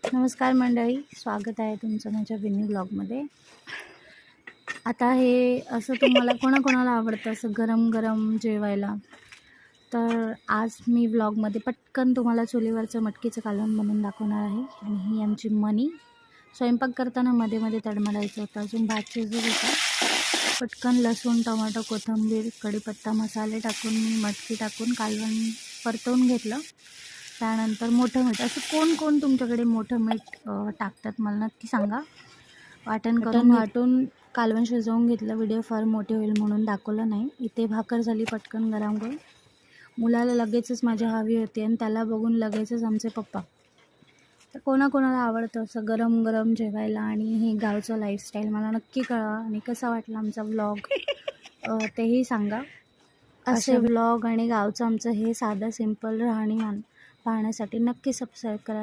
नमस्कार मंडळी, स्वागत आहे तुमचं माझ्या विनी ब्लॉगमध्ये. आता हे असं तुम्हाला कोणाकोणाला आवडतं असं गरम गरम जेवायला, तर आज मी ब्लॉगमध्ये पटकन तुम्हाला चुलीवरचं मटकीचं कालवण बनवून दाखवणार आहे. आणि ही आमची मनी. स्वयंपाक करताना मध्ये मध्ये तडमडायचं होतं, अजून भात शिजत होता. पटकन लसूण, टोमॅटो, कोथिंबीर, कढीपत्ता, मसाले टाकून मी मटकी टाकून कालवण परतवून घेतलं. त्यानंतर मोठं मीठ, असं कोण कोण तुमच्याकडे मोठं मीठ टाकतात मला नक्की सांगा. वाटण करून वाटून कालवण शिजवून घेतलं. व्हिडिओ फार मोठे होईल म्हणून दाखवलं नाही. इथे भाकर झाली पटकन गरम करून. मुलाला लगेचच माझी हवी होती आणि त्याला बघून लगेचच आमचे पप्पा. तर कोणाकोणाला आवडतं असं गरम गरम जेवायला आणि हे गावचं लाईफस्टाईल मला नक्की कळवा. आणि कसा वाटला आमचा व्लॉग तेही सांगा. असे व्लॉग आणि गावचं आमचं हे साधं सिंपल राहणीमान पाहण्यासाठी नक्की सबस्क्राईब करा.